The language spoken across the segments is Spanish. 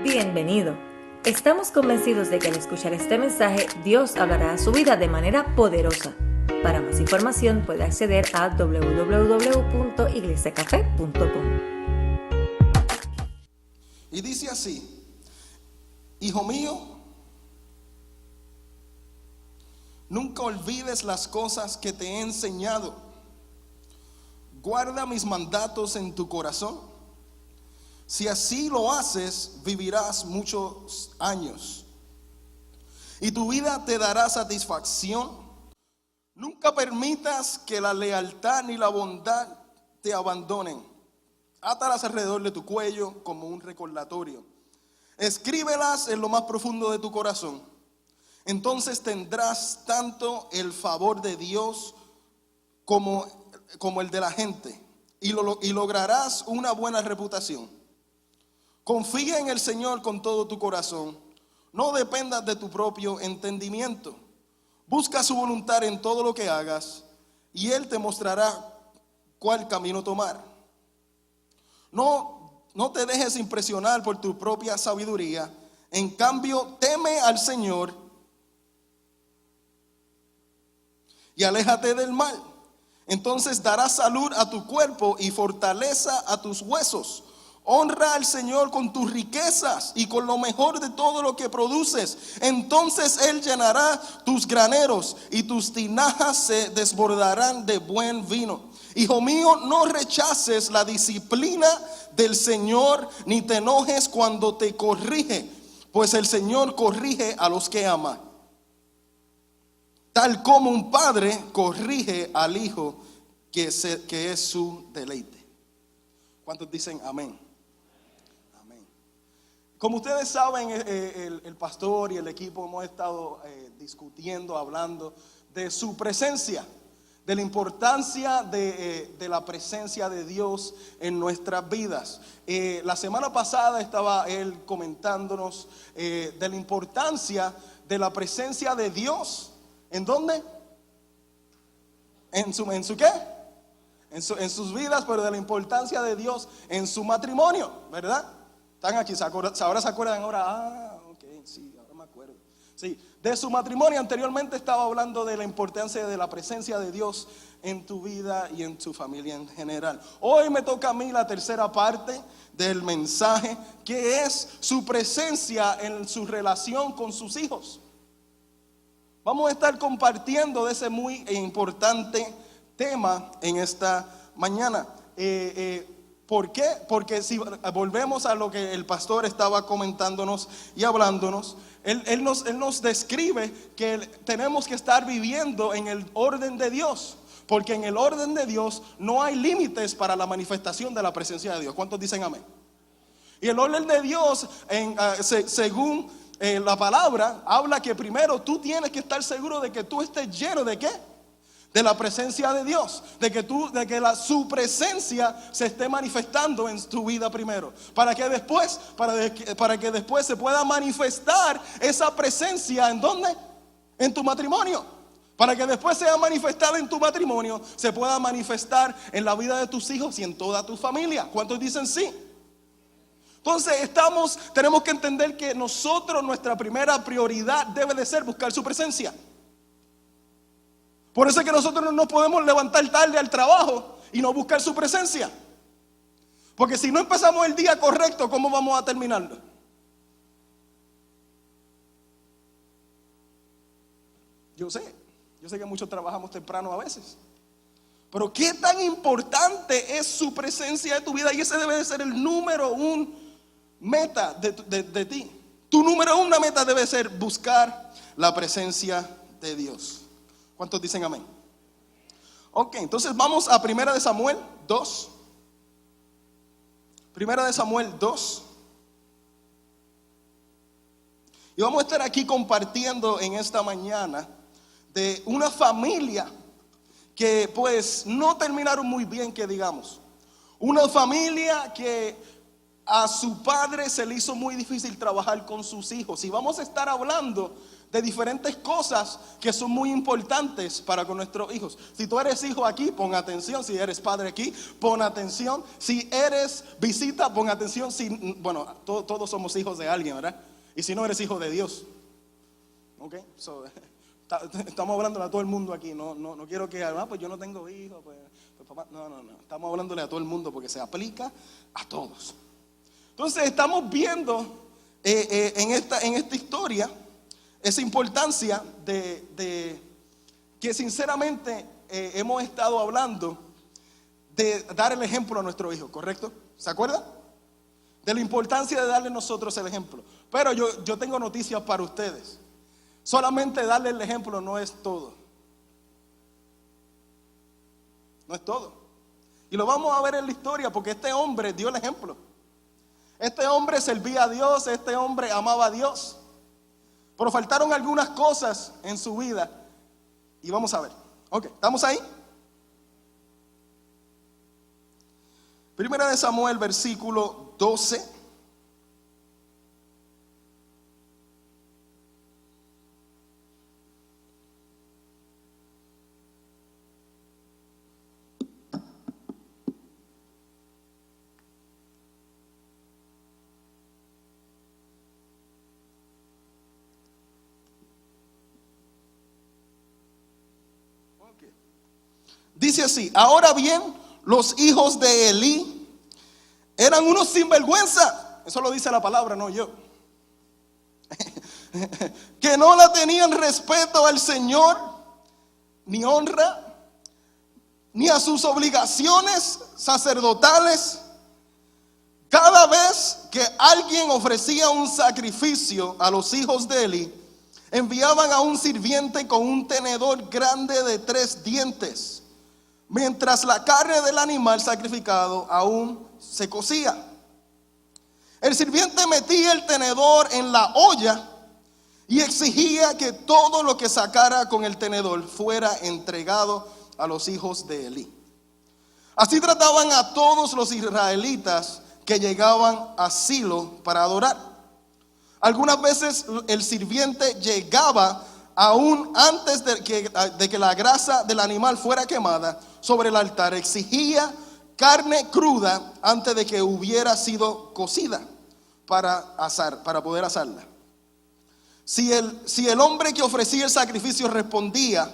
Bienvenido. Estamos convencidos de que al escuchar este mensaje, Dios hablará a su vida de manera poderosa. Para más información puede acceder a www.iglesiacafe.com. Y dice así: hijo mío, nunca olvides las cosas que te he enseñado. Guarda mis mandatos en tu corazón. Si así lo haces, vivirás muchos años y tu vida te dará satisfacción. Nunca permitas que la lealtad ni la bondad te abandonen. Átalas alrededor de tu cuello como un recordatorio. Escríbelas en lo más profundo de tu corazón. Entonces tendrás tanto el favor de Dios como el de la gente y lograrás una buena reputación. Confía en el Señor con todo tu corazón. No dependas de tu propio entendimiento. Busca su voluntad en todo lo que hagas y Él te mostrará cuál camino tomar. No te dejes impresionar por tu propia sabiduría. En cambio, teme al Señor y aléjate del mal. Entonces darás salud a tu cuerpo y fortaleza a tus huesos. Honra al Señor con tus riquezas y con lo mejor de todo lo que produces. Entonces Él llenará tus graneros y tus tinajas se desbordarán de buen vino. Hijo mío, no rechaces la disciplina del Señor, ni te enojes cuando te corrige, pues el Señor corrige a los que ama, tal como un padre corrige al hijo que es su deleite. ¿Cuántos dicen amén? Como ustedes saben, el pastor y el equipo hemos estado discutiendo, hablando de su presencia, de la importancia de la presencia de Dios en nuestras vidas. La semana pasada estaba él comentándonos de la importancia de la presencia de Dios. ¿En dónde? ¿En su qué? En sus vidas, pero de la importancia de Dios en su matrimonio, ¿verdad? Están aquí, ahora se acuerdan ahora. Ok, sí, ahora me acuerdo. Sí, de su matrimonio. Anteriormente estaba hablando de la importancia de la presencia de Dios en tu vida y en tu familia en general. Hoy me toca a mí la tercera parte del mensaje, que es su presencia en su relación con sus hijos. Vamos a estar compartiendo de ese muy importante tema en esta mañana. ¿Por qué? Porque si volvemos a lo que el pastor estaba comentándonos y hablándonos, él nos describe que tenemos que estar viviendo en el orden de Dios, porque en el orden de Dios no hay límites para la manifestación de la presencia de Dios. ¿Cuántos dicen amén? Y el orden de Dios, según la palabra, habla que primero tú tienes que estar seguro de que tú estés lleno ¿de qué? De la presencia de Dios, de que su presencia se esté manifestando en tu vida primero, para que después se pueda manifestar esa presencia. ¿En dónde? En tu matrimonio. Para que después sea manifestada en tu matrimonio, se pueda manifestar en la vida de tus hijos y en toda tu familia. ¿Cuántos dicen sí? Entonces tenemos que entender que nuestra primera prioridad debe de ser buscar su presencia. Por eso es que nosotros no nos podemos levantar tarde al trabajo y no buscar su presencia. Porque si no empezamos el día correcto, ¿cómo vamos a terminarlo? Yo sé que muchos trabajamos temprano a veces. Pero qué tan importante es su presencia en tu vida. Y ese debe de ser el número uno meta de ti. Tu número una meta debe ser buscar la presencia de Dios. ¿Cuántos dicen amén? Ok, entonces vamos a 1 Samuel 2. 1 Samuel 2. Y vamos a estar aquí compartiendo en esta mañana de una familia que pues no terminaron muy bien, que digamos. Una familia que a su padre se le hizo muy difícil trabajar con sus hijos. Y vamos a estar hablando de diferentes cosas que son muy importantes para con nuestros hijos. Si tú eres hijo aquí, pon atención. Si eres padre aquí, pon atención. Si eres visita, pon atención. Todos somos hijos de alguien, ¿verdad? Y si no, eres hijo de Dios. Ok, estamos hablándole a todo el mundo aquí. No quiero que, pues yo no tengo hijos, pues papá. No. Estamos hablándole a todo el mundo porque se aplica a todos. Entonces estamos viendo en esta historia esa importancia de que sinceramente hemos estado hablando de dar el ejemplo a nuestro hijo, ¿correcto? ¿Se acuerdan? De la importancia de darle nosotros el ejemplo. Pero yo tengo noticias para ustedes. Solamente darle el ejemplo no es todo. No es todo. Y lo vamos a ver en la historia porque este hombre dio el ejemplo. Este hombre servía a Dios, este hombre amaba a Dios. Pero faltaron algunas cosas en su vida. Y vamos a ver. Ok, ¿estamos ahí? Primera de Samuel, versículo 12. Dice así: ahora bien, los hijos de Elí eran unos sinvergüenza. Eso lo dice la palabra, no yo. Que no le tenían respeto al Señor, ni honra, ni a sus obligaciones sacerdotales. Cada vez que alguien ofrecía un sacrificio a los hijos de Elí, enviaban a un sirviente con un tenedor grande de 3 dientes, mientras la carne del animal sacrificado aún se cocía. El sirviente metía el tenedor en la olla y exigía que todo lo que sacara con el tenedor fuera entregado a los hijos de Elí. Así trataban a todos los israelitas que llegaban a Silo para adorar. Algunas veces el sirviente llegaba aún antes de que la grasa del animal fuera quemada sobre el altar. Exigía carne cruda antes de que hubiera sido cocida para poder asarla. Si el hombre que ofrecía el sacrificio respondía: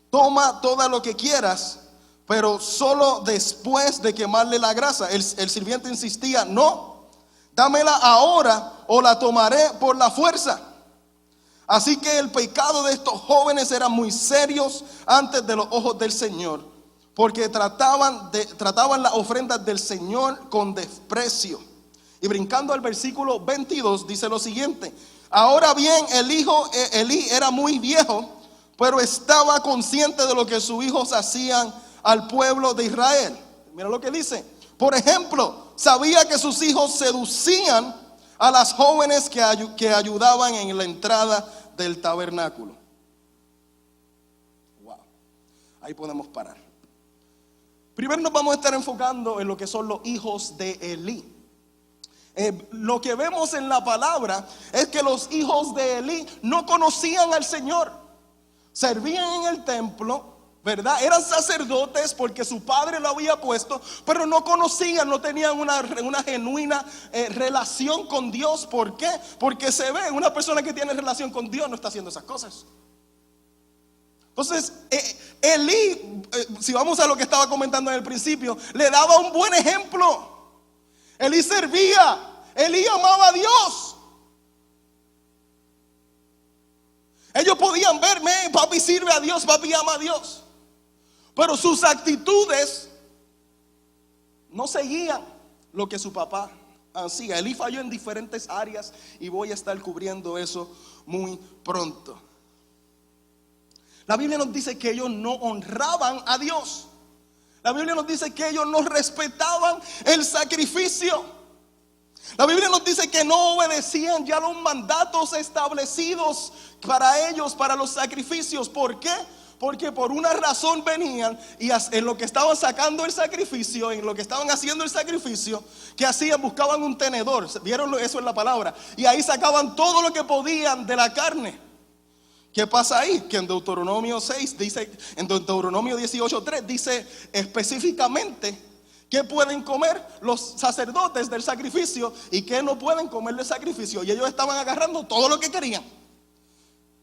toma todo lo que quieras, pero solo después de quemarle la grasa, el sirviente insistía: no, dámela ahora o la tomaré por la fuerza. Así que el pecado de estos jóvenes era muy serios ante los ojos del Señor, porque trataban las ofrendas del Señor con desprecio. Y brincando al versículo 22 dice lo siguiente: ahora bien, el hijo Elí era muy viejo, pero estaba consciente de lo que sus hijos hacían al pueblo de Israel. Mira lo que dice. Por ejemplo, sabía que sus hijos seducían a las jóvenes que ayudaban en la entrada del tabernáculo. Wow. Ahí podemos parar. Primero nos vamos a estar enfocando en lo que son los hijos de Elí. Lo que vemos en la palabra es que los hijos de Elí no conocían al Señor. Servían en el templo, ¿verdad? Eran sacerdotes porque su padre lo había puesto, pero no conocían, no tenían una genuina relación con Dios. ¿Por qué? Porque se ve, una persona que tiene relación con Dios no está haciendo esas cosas. Entonces, Elí, si vamos a lo que estaba comentando en el principio, le daba un buen ejemplo. Elí servía, Elí amaba a Dios. Ellos podían verme: papi sirve a Dios, papi ama a Dios. Pero sus actitudes no seguían lo que su papá hacía. Elí falló en diferentes áreas y voy a estar cubriendo eso muy pronto. La Biblia nos dice que ellos no honraban a Dios. La Biblia nos dice que ellos no respetaban el sacrificio. La Biblia nos dice que no obedecían ya los mandatos establecidos para ellos, para los sacrificios. ¿Por qué? Porque por una razón venían y en lo que estaban sacando el sacrificio, en lo que estaban haciendo el sacrificio, ¿qué hacían? Buscaban un tenedor. ¿Vieron eso en la palabra? Y ahí sacaban todo lo que podían de la carne. ¿Qué pasa ahí? Que en Deuteronomio 6 dice, en Deuteronomio 18:3 dice específicamente qué pueden comer los sacerdotes del sacrificio y qué no pueden comer del sacrificio. Y ellos estaban agarrando todo lo que querían.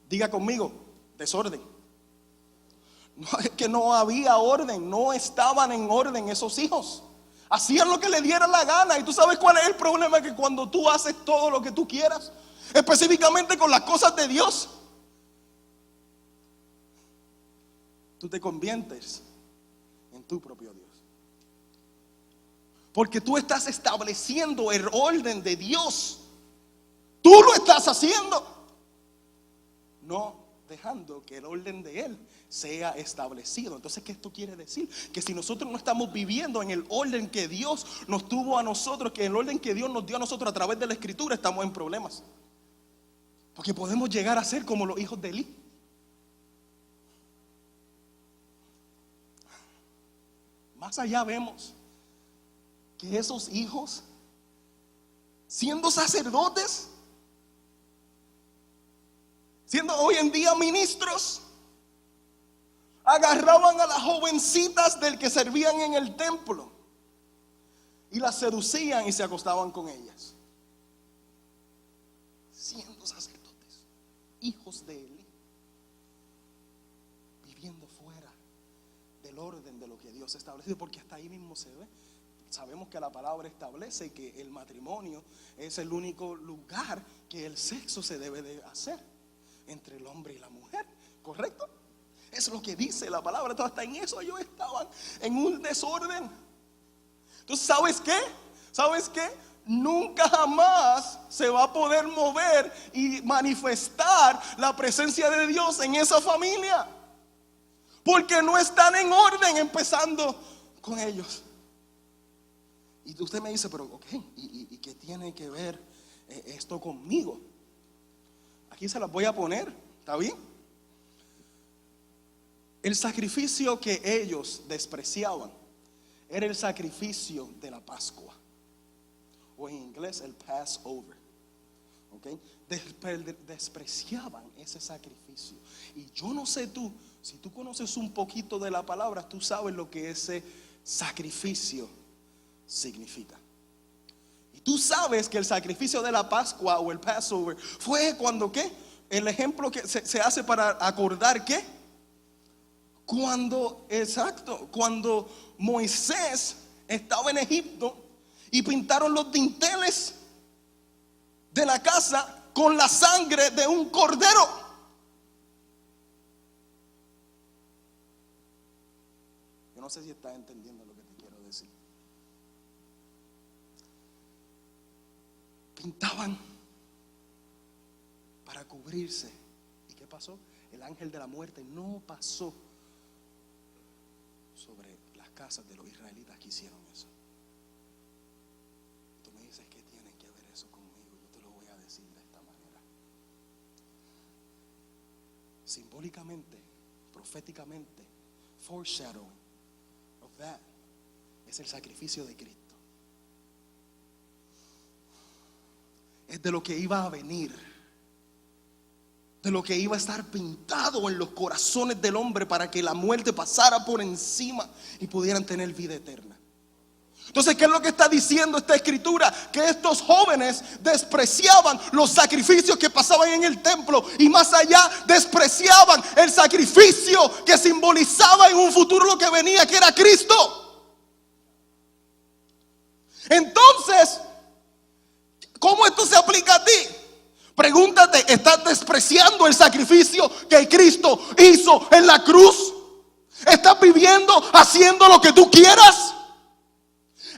Diga conmigo, desorden. No, es que no había orden, no estaban en orden esos hijos. Hacían lo que le diera la gana. Y tú sabes cuál es el problema, que cuando tú haces todo lo que tú quieras, específicamente con las cosas de Dios, tú te conviertes en tu propio Dios. Porque tú estás estableciendo el orden de Dios. Tú lo estás haciendo, no dejando que el orden de Él sea establecido. Entonces, ¿qué esto quiere decir? Que si nosotros no estamos viviendo en el orden que Dios nos tuvo a nosotros, que el orden que Dios nos dio a nosotros a través de la Escritura, estamos en problemas. Porque podemos llegar a ser como los hijos de Elí. Más allá vemos que esos hijos, siendo sacerdotes, siendo hoy en día ministros, agarraban a las jovencitas del que servían en el templo y las seducían y se acostaban con ellas. Siendo sacerdotes, hijos de Elí, viviendo fuera del orden de lo que Dios ha establecido, porque hasta ahí mismo se ve. Sabemos que la palabra establece que el matrimonio es el único lugar que el sexo se debe de hacer entre el hombre y la mujer, ¿correcto? Es lo que dice la palabra. Entonces, hasta en eso ellos estaban en un desorden. Entonces, ¿sabes qué? ¿Sabes qué? Nunca jamás se va a poder mover y manifestar la presencia de Dios en esa familia, porque no están en orden, empezando con ellos. Y usted me dice, pero ok, ¿y qué tiene que ver esto conmigo? Aquí se las voy a poner, ¿está bien? El sacrificio que ellos despreciaban era el sacrificio de la Pascua, o en inglés el Passover. ¿Okay? Despreciaban ese sacrificio. Y yo no sé tú, si tú conoces un poquito de la palabra, tú sabes lo que ese sacrificio significa. Y tú sabes que el sacrificio de la Pascua o el Passover fue cuando, ¿qué? El ejemplo que se hace para acordar, ¿qué? Cuando Moisés estaba en Egipto y pintaron los dinteles de la casa con la sangre de un cordero. Yo no sé si estás entendiendo lo que te quiero decir. Pintaban para cubrirse. ¿Y qué pasó? El ángel de la muerte no pasó sobre las casas de los israelitas que hicieron eso. Tú me dices, ¿qué tiene que ver eso conmigo? Yo te lo voy a decir de esta manera. Simbólicamente, proféticamente, foreshadowing of that es el sacrificio de Cristo. Es de lo que iba a venir, de lo que iba a estar pintado en los corazones del hombre para que la muerte pasara por encima y pudieran tener vida eterna. Entonces, ¿qué es lo que está diciendo esta escritura? Que estos jóvenes despreciaban los sacrificios que pasaban en el templo, y más allá despreciaban el sacrificio que simbolizaba en un futuro lo que venía, que era Cristo. Entonces, ¿cómo esto se aplica a ti? Pregúntate, ¿estás despreciando el sacrificio que Cristo hizo en la cruz? ¿Estás viviendo haciendo lo que tú quieras?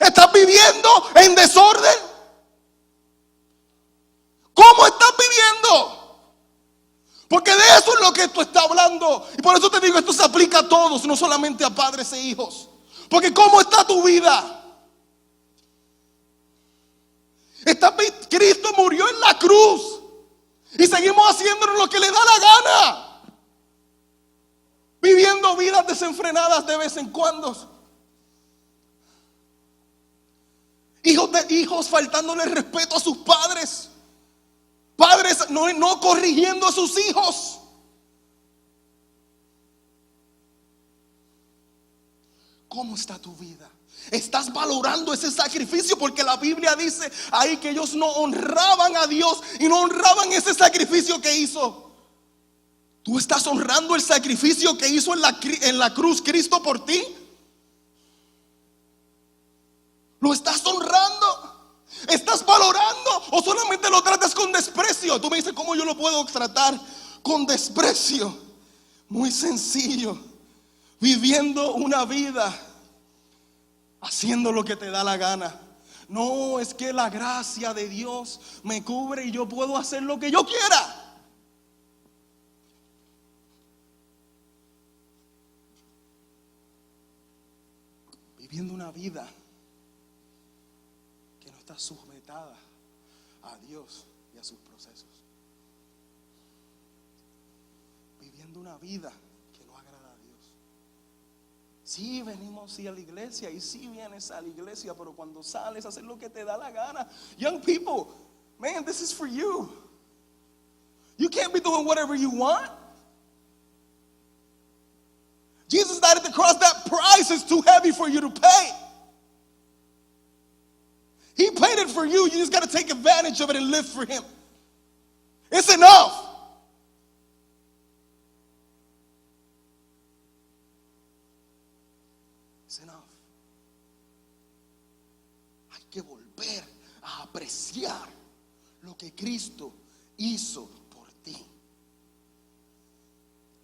¿Estás viviendo en desorden? ¿Cómo estás viviendo? Porque de eso es lo que esto está hablando. Y por eso te digo, esto se aplica a todos, no solamente a padres e hijos. Porque ¿cómo está tu vida? Cristo murió en la cruz y seguimos haciéndonos lo que le da la gana, viviendo vidas desenfrenadas de vez en cuando. Hijos faltándole respeto a sus padres. Padres no corrigiendo a sus hijos. ¿Cómo está tu vida? ¿Estás valorando ese sacrificio? Porque la Biblia dice ahí que ellos no honraban a Dios y no honraban ese sacrificio que hizo. ¿Tú estás honrando el sacrificio que hizo en la cruz Cristo por ti? ¿Lo estás honrando? ¿Estás valorando? ¿O solamente lo tratas con desprecio? Tú me dices, ¿cómo yo lo puedo tratar con desprecio? Muy sencillo. Viviendo una vida haciendo lo que te da la gana. No, es que la gracia de Dios me cubre y yo puedo hacer lo que yo quiera. Viviendo una vida que no está sujetada a Dios y a sus procesos. Viviendo una vida que no agrada a Dios. Sí, venimos a la iglesia y sí vienes a la iglesia, pero cuando sales a hacer lo que te da la gana. Young people, man, this is for you. You can't be doing whatever you want. Jesus died at the cross. That price is too heavy for you to pay. He paid it for you. You just got to take advantage of it and live for Him. It's enough. It's enough. Hay que volver a apreciar lo que Cristo hizo por ti.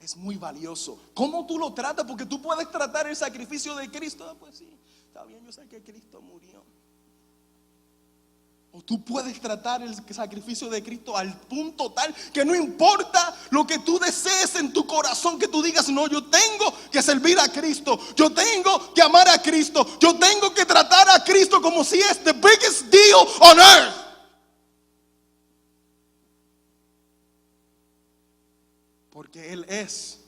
Es muy valioso. ¿Cómo tú lo tratas? Porque tú puedes tratar el sacrificio de Cristo. Pues sí, está bien, yo sé que Cristo murió. O tú puedes tratar el sacrificio de Cristo al punto tal que no importa lo que tú desees en tu corazón, que tú digas, no, yo tengo que servir a Cristo, yo tengo que amar a Cristo, yo tengo que tratar a Cristo como si es the biggest deal on earth. Porque Él es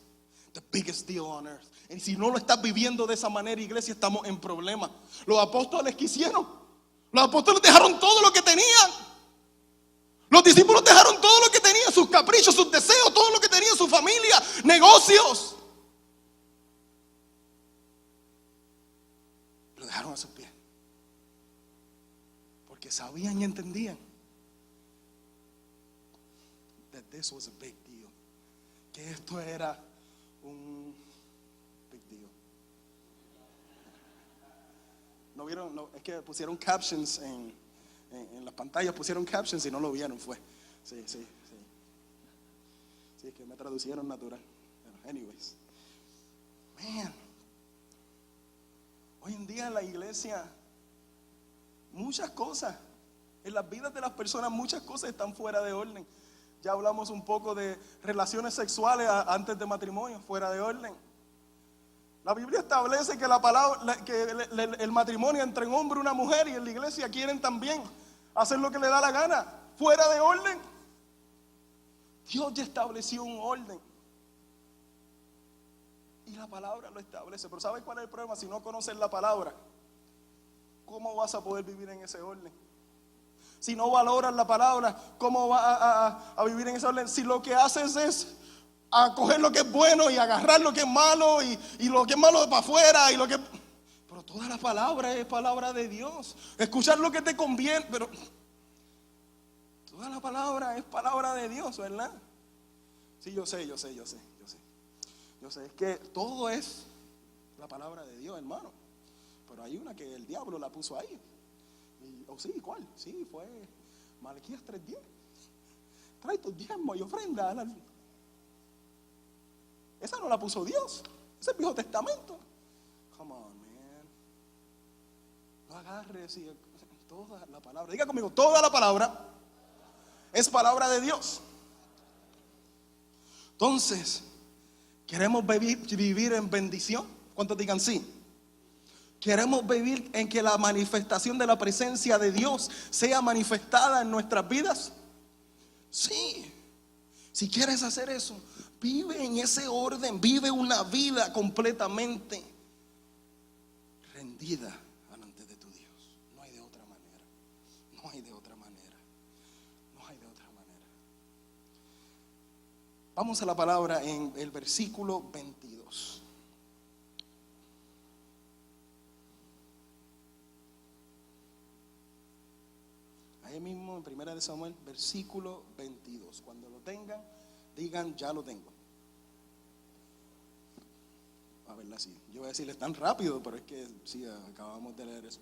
the biggest deal on earth. Y si no lo estás viviendo de esa manera, iglesia, estamos en problemas. Los apóstoles quisieron. Los apóstoles dejaron todo lo que tenían. Los discípulos dejaron todo lo que tenían, sus caprichos, sus deseos, todo lo que tenían, su familia, negocios. Lo dejaron a sus pies. Porque sabían y entendían that this was a big deal. Que esto era un big deal. ¿No vieron? No, es que pusieron captions en las pantallas, pusieron captions y no lo vieron, fue. Sí, es que me traducieron natural. Pero anyways. Man. Hoy en día en la iglesia, muchas cosas, en las vidas de las personas, muchas cosas están fuera de orden. Ya hablamos un poco de relaciones sexuales antes de matrimonio, fuera de orden. La Biblia establece que el matrimonio entre un hombre y una mujer, y en la iglesia quieren también hacer lo que le da la gana, fuera de orden. Dios ya estableció un orden y la palabra lo establece. Pero ¿sabes cuál es el problema? Si no conoces la palabra, ¿cómo vas a poder vivir en ese orden? Si no valoras la palabra, ¿cómo vas a vivir en ese orden? Si lo que haces es a coger lo que es bueno y agarrar lo que es malo y lo que es malo de para afuera y lo que... Pero toda la palabra es palabra de Dios. Escuchar lo que te conviene, pero toda la palabra es palabra de Dios, ¿verdad? Sí, yo sé. Es que todo es la palabra de Dios, hermano. Pero hay una que el diablo la puso ahí. Sí, ¿cuál? Sí, fue Malaquías 3:10. Trae tus diezmos y ofrenda. Esa no la puso Dios. Ese es el Viejo Testamento. Come on, man. No agarres toda la palabra. Diga conmigo, toda la palabra es palabra de Dios. Entonces, ¿queremos vivir en bendición? ¿Cuántos digan sí? ¿Queremos vivir en que la manifestación de la presencia de Dios sea manifestada en nuestras vidas? Sí. Si quieres hacer eso, vive en ese orden, vive una vida completamente rendida delante de tu Dios. No hay de otra manera. Vamos a la palabra en el versículo 22. Ahí mismo en 1 de Samuel, versículo 22. Cuando lo tengan, digan, ya lo tengo. A verla así. Yo voy a decirles tan rápido, pero es que sí, acabamos de leer eso.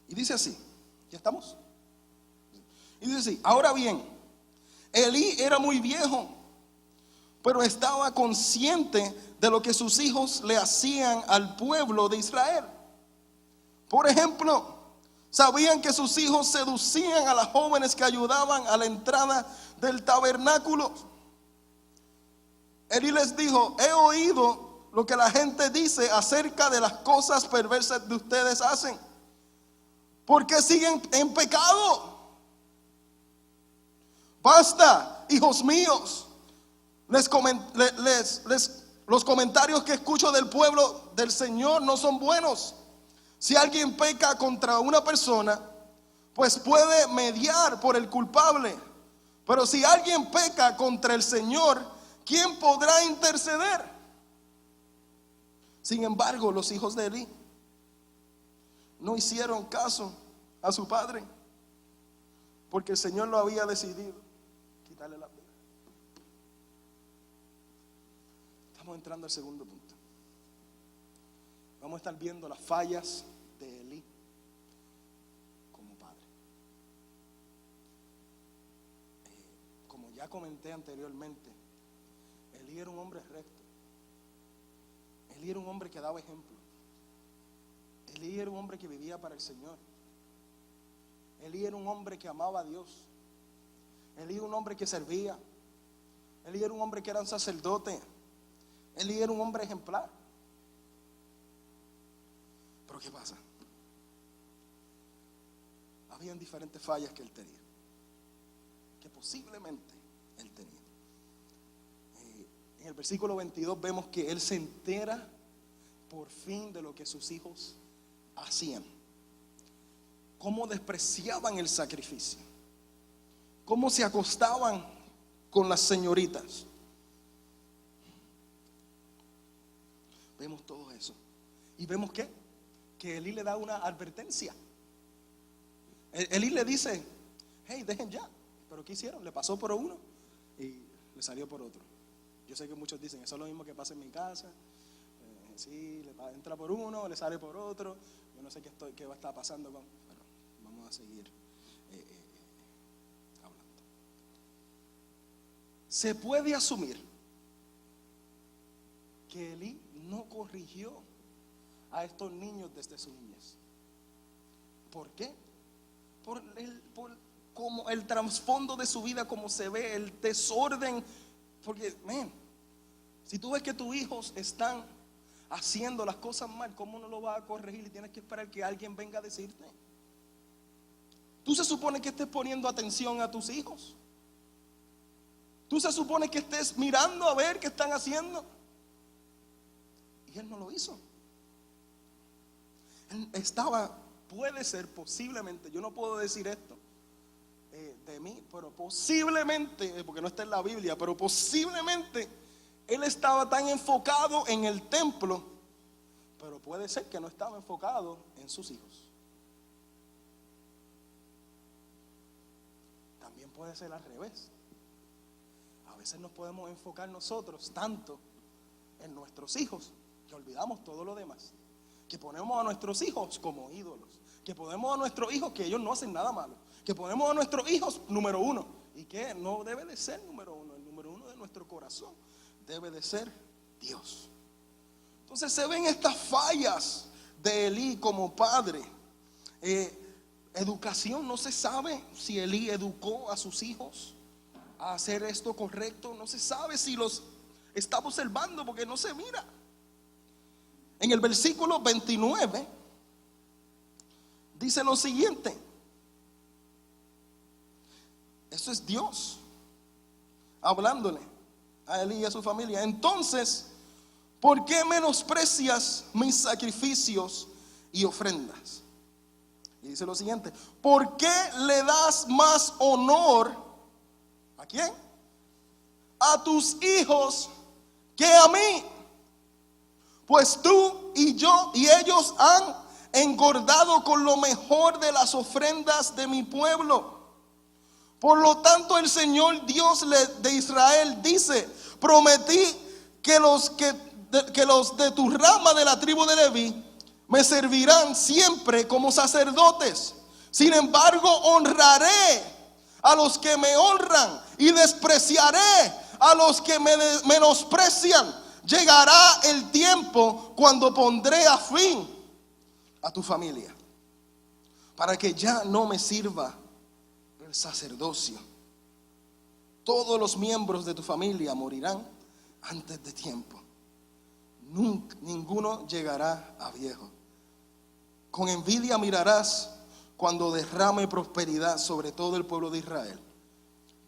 Y dice así, ¿ya estamos? Y dice así, ahora bien, Elí era muy viejo, pero estaba consciente de lo que sus hijos le hacían al pueblo de Israel. Por ejemplo, sabían que sus hijos seducían a las jóvenes que ayudaban a la entrada del tabernáculo. Elí les dijo, he oído lo que la gente dice acerca de las cosas perversas que ustedes hacen. ¿Por qué siguen en pecado? Basta, hijos míos. Los comentarios que escucho del pueblo del Señor no son buenos. Si alguien peca contra una persona, pues puede mediar por el culpable. Pero si alguien peca contra el Señor, ¿quién podrá interceder? Sin embargo, los hijos de Elí no hicieron caso a su padre, porque el Señor lo había decidido quitarle la vida. Estamos entrando al segundo punto. Vamos a estar viendo las fallas de Elí como padre. Como ya comenté anteriormente, Elí era un hombre recto. Elí era un hombre que daba ejemplo. Elí era un hombre que vivía para el Señor. Elí era un hombre que amaba a Dios. Elí era un hombre que servía. Elí era un hombre que era un sacerdote. Elí era un hombre ejemplar. Pero ¿qué pasa? Habían diferentes fallas que él tenía, que posiblemente él tenía. En el versículo 22 vemos que él se entera por fin de lo que sus hijos hacían. Cómo despreciaban el sacrificio, cómo se acostaban con las señoritas. Vemos todo eso. Y vemos que Elí le da una advertencia. Elí le dice, hey, dejen ya. Pero ¿qué hicieron? Le pasó por uno y le salió por otro. Yo sé que muchos dicen, eso es lo mismo que pasa en mi casa. Sí, entra por uno, le sale por otro. Yo no sé qué va a estar pasando con... Pero vamos a seguir hablando. Se puede asumir que Elí no corrigió a estos niños desde su niñez. ¿Por qué? Por como el trasfondo de su vida, como se ve, el desorden. Porque, si tú ves que tus hijos están haciendo las cosas mal, ¿cómo no lo vas a corregir? Y tienes que esperar que alguien venga a decirte. Tú se supone que estés poniendo atención a tus hijos. Tú se supone que estés mirando a ver qué están haciendo. Y él no lo hizo. Él estaba, puede ser, posiblemente, yo no puedo decir esto de mí, pero posiblemente, porque no está en la Biblia, pero posiblemente él estaba tan enfocado en el templo, pero puede ser que no estaba enfocado en sus hijos. También puede ser al revés. A veces nos podemos enfocar nosotros tanto en nuestros hijos que olvidamos todo lo demás, que ponemos a nuestros hijos como ídolos, que ponemos a nuestros hijos que ellos no hacen nada malo, que ponemos a nuestros hijos número uno, y que no debe de ser número uno. El número uno de nuestro corazón debe de ser Dios. Entonces se ven estas fallas de Elí como padre. Educación, no se sabe si Elí educó a sus hijos a hacer esto correcto. No se sabe si los está observando, porque no se mira. En el versículo 29 dice lo siguiente. Eso es Dios hablándole a Elí y a su familia. Entonces, ¿por qué menosprecias mis sacrificios y ofrendas? Y dice lo siguiente: ¿por qué le das más honor? ¿A quién? A tus hijos que a mí. Pues tú y yo y ellos han engordado con lo mejor de las ofrendas de mi pueblo. Por lo tanto, el Señor Dios de Israel dice: prometí que los de tu rama de la tribu de Leví me servirán siempre como sacerdotes. Sin embargo, honraré a los que me honran y despreciaré a los que me menosprecian. Llegará el tiempo cuando pondré a fin a tu familia, para que ya no me sirva el sacerdocio. Todos los miembros de tu familia morirán antes de tiempo. Ninguno llegará a viejo. Con envidia mirarás cuando derrame prosperidad sobre todo el pueblo de Israel,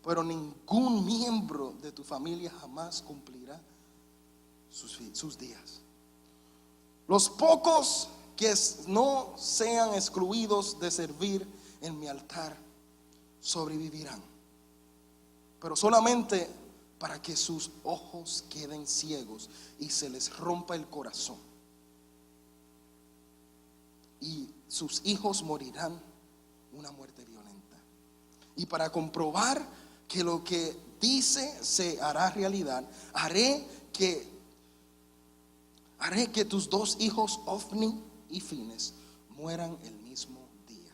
pero ningún miembro de tu familia jamás cumplirá sus días. Los pocos que no sean excluidos de servir en mi altar sobrevivirán, pero solamente para que sus ojos queden ciegos y se les rompa el corazón, y sus hijos morirán una muerte violenta. Y para comprobar que lo que dice se hará realidad, haré que tus dos hijos Ofni y Fines mueran el mismo día.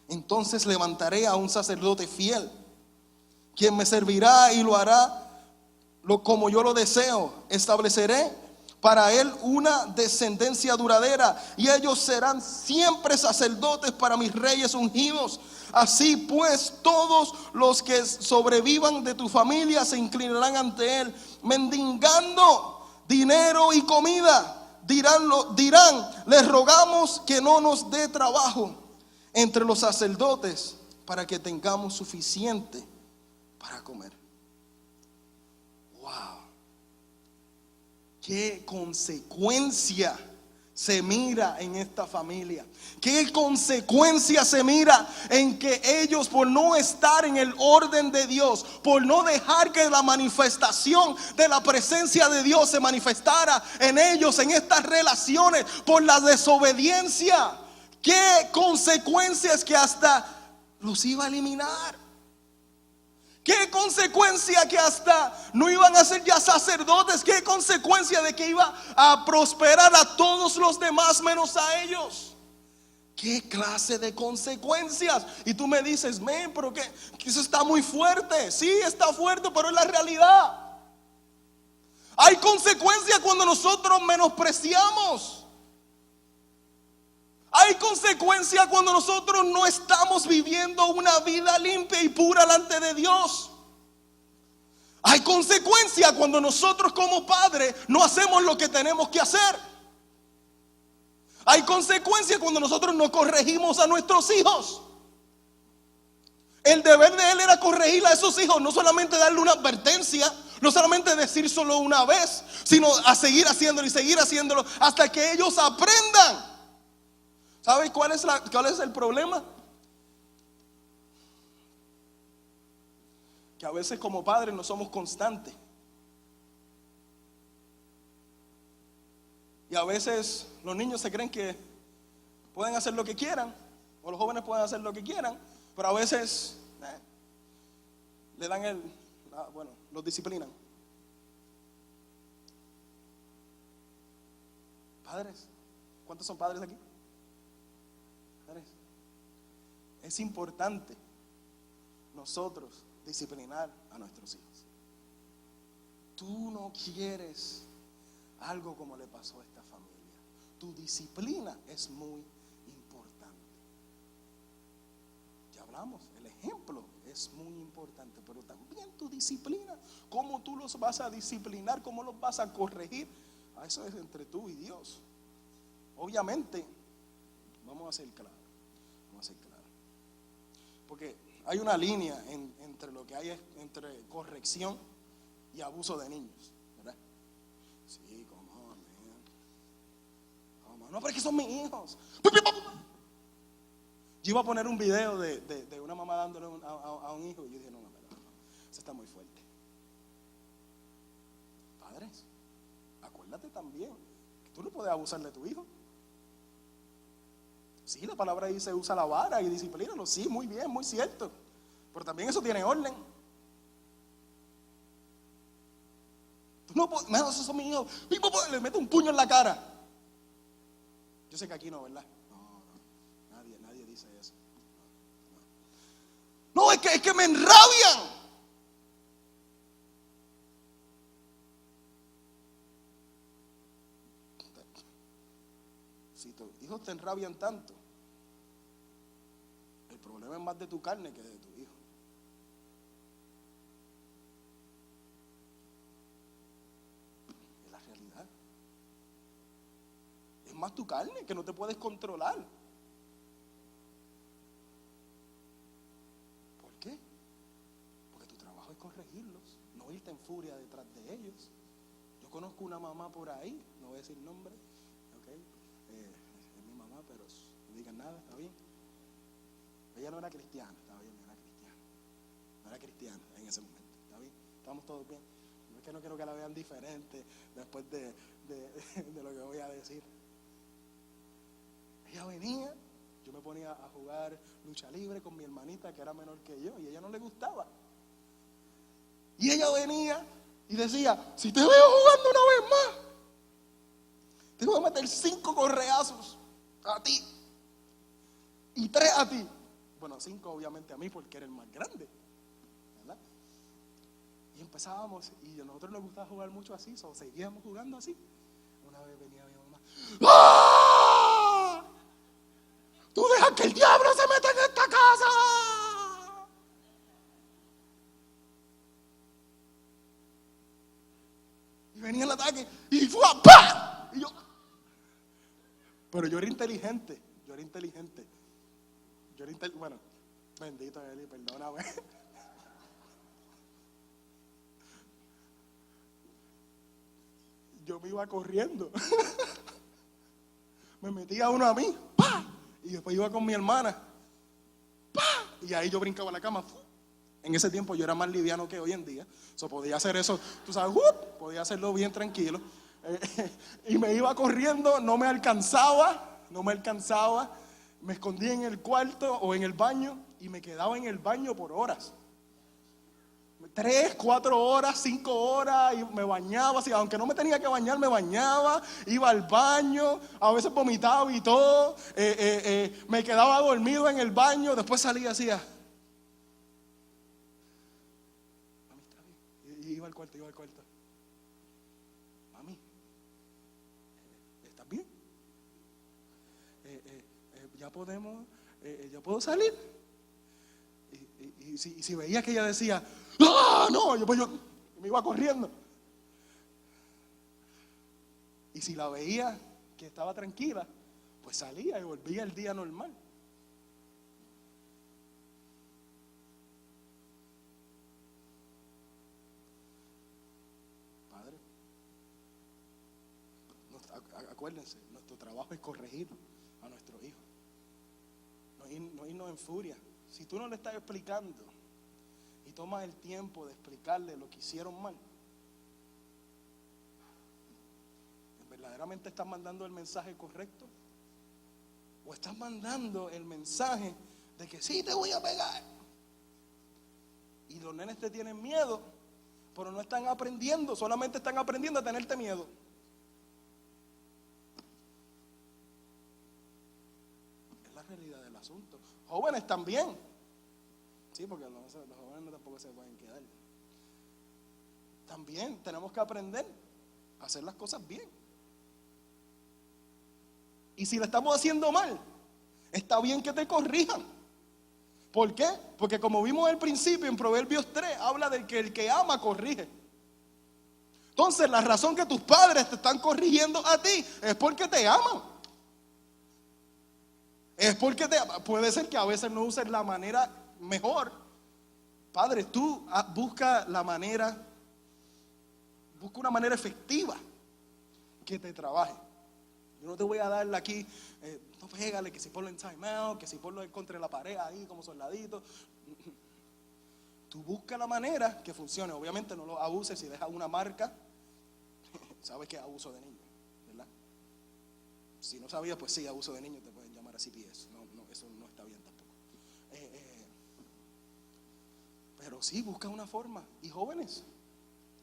Entonces levantaré a un sacerdote fiel, quien me servirá y lo hará como yo lo deseo. Estableceré para él una descendencia duradera, y ellos serán siempre sacerdotes para mis reyes ungidos. Así pues, todos los que sobrevivan de tu familia se inclinarán ante él, mendigando dinero y comida. Dirán, les rogamos que no nos dé trabajo entre los sacerdotes, para que tengamos suficiente para comer. Wow. ¿Qué consecuencia se mira en esta familia? ¿Qué consecuencia se mira en que ellos, por no estar en el orden de Dios, por no dejar que la manifestación de la presencia de Dios se manifestara en ellos, en estas relaciones, por la desobediencia? ¿Qué consecuencias que hasta los iba a eliminar? ¿Qué consecuencia que hasta no iban a ser ya sacerdotes? ¿Qué consecuencia de que iba a prosperar a todos los demás menos a ellos? ¿Qué clase de consecuencias? Y tú me dices, pero que eso está muy fuerte. Sí, está fuerte, pero es la realidad. Hay consecuencias cuando nosotros menospreciamos. Hay consecuencias cuando nosotros no estamos viviendo una vida limpia y pura delante de Dios. Hay consecuencias cuando nosotros como padres no hacemos lo que tenemos que hacer. Hay consecuencias cuando nosotros no corregimos a nuestros hijos. El deber de él era corregir a esos hijos, no solamente darle una advertencia, no solamente decir solo una vez, sino a seguir haciéndolo y seguir haciéndolo hasta que ellos aprendan. ¿Sabes cuál es el problema? Que a veces como padres no somos constantes. Y a veces los niños se creen que pueden hacer lo que quieran, o los jóvenes pueden hacer lo que quieran, pero a veces le dan los disciplinan. Padres, ¿cuántos son padres aquí? Es importante nosotros disciplinar a nuestros hijos. Tú no quieres algo como le pasó a esta familia. Tu disciplina es muy importante. Ya hablamos, el ejemplo es muy importante, pero también tu disciplina, cómo tú los vas a disciplinar, cómo los vas a corregir, eso es entre tú y Dios. Obviamente, vamos a ser claros. Porque hay una línea entre lo que hay entre corrección y abuso de niños, ¿verdad? Sí, come on, man. No, pero es que son mis hijos. Yo iba a poner un video de una mamá dándole a un hijo, y yo dije, no, eso está muy fuerte. Padres, acuérdate también Tú no puedes abusar de tu hijo. Sí, la palabra dice usa la vara y disciplínalo. Sí, muy bien, muy cierto. Pero también eso tiene orden. Tú no puedes, no, esos son mis hijos. Mi papá le mete un puño en la cara. Yo sé que aquí no, ¿verdad? No, nadie dice eso. No, es que me enrabian. Si tus hijos te enrabian tanto, el problema es más de tu carne que de tu hijo. Es la realidad. Es más tu carne que no te puedes controlar. ¿Por qué? Porque tu trabajo es corregirlos, no irte en furia detrás de ellos. Yo conozco una mamá por ahí, no voy a decir nombre, ¿ok? Es mi mamá, pero no digan nada, ¿está bien? Ella no era cristiana, está bien, no era cristiana. No era cristiana en ese momento, ¿está bien? Estamos todos bien. No es que no quiero que la vean diferente después de lo que voy a decir. Ella venía, yo me ponía a jugar lucha libre con mi hermanita que era menor que yo y a ella no le gustaba. Y ella venía y decía, si te veo jugando una vez más, te voy a meter 5 correazos a ti y 3 a ti. Bueno, 5 obviamente a mí porque era el más grande, ¿verdad? Y empezábamos y a nosotros nos gustaba jugar mucho así, seguíamos jugando así. Una vez venía mi mamá, ¡ah! ¡Tú dejas que el diablo se meta en esta casa! Y venía el ataque y fue a ¡pah! Y yo, pero yo era inteligente. Bueno, bendito Eli, perdóname. Yo me iba corriendo. Me metía uno a mí, ¡pah! Y después iba con mi hermana, ¡pah! Y ahí yo brincaba a la cama. En ese tiempo yo era más liviano que hoy en día. Podía hacer eso, tú sabes, podía hacerlo bien tranquilo. Y me iba corriendo, no me alcanzaba. Me escondía en el cuarto o en el baño y me quedaba en el baño por horas. 3, 4 horas, 5 horas y me bañaba, así, aunque no me tenía que bañar, me bañaba, iba al baño, a veces vomitaba y todo, me quedaba dormido en el baño, después salía así. Mami, está bien. Y iba al cuarto. Mami, ¿estás bien? Ya puedo salir. Y si veía que ella decía, ¡ah, no! Yo me iba corriendo. Y si la veía que estaba tranquila, pues salía y volvía el día normal. Padre, acuérdense, nuestro trabajo es corregir a nuestros hijos. No irnos en furia. Si tú no le estás explicando y tomas el tiempo de explicarle lo que hicieron mal, ¿verdaderamente estás mandando el mensaje correcto? ¿O estás mandando el mensaje de que sí te voy a pegar? Y los nenes te tienen miedo, pero no están aprendiendo, solamente están aprendiendo a tenerte miedo. Es la realidad del asunto. Jóvenes también. Sí, porque los jóvenes tampoco se pueden quedar. También tenemos que aprender a hacer las cosas bien. Y si lo estamos haciendo mal, está bien que te corrijan. ¿Por qué? Porque como vimos al principio en Proverbios 3, habla de que el que ama corrige. Entonces la razón que tus padres te están corrigiendo a ti es porque te aman. Puede ser que a veces no uses la manera mejor. Padre, tú busca una manera efectiva que te trabaje. Yo no te voy a darle aquí, no pégale, que si ponlo en time out, que si ponlo contra la pared ahí como soldadito. Tú busca la manera que funcione. Obviamente no lo abuses. Si dejas una marca, sabes que es abuso de niños, ¿verdad? Si no sabías, pues sí, abuso de niños te pueden llamar a CPS. No, eso no está bien tampoco. Pero sí, busca una forma. Y jóvenes,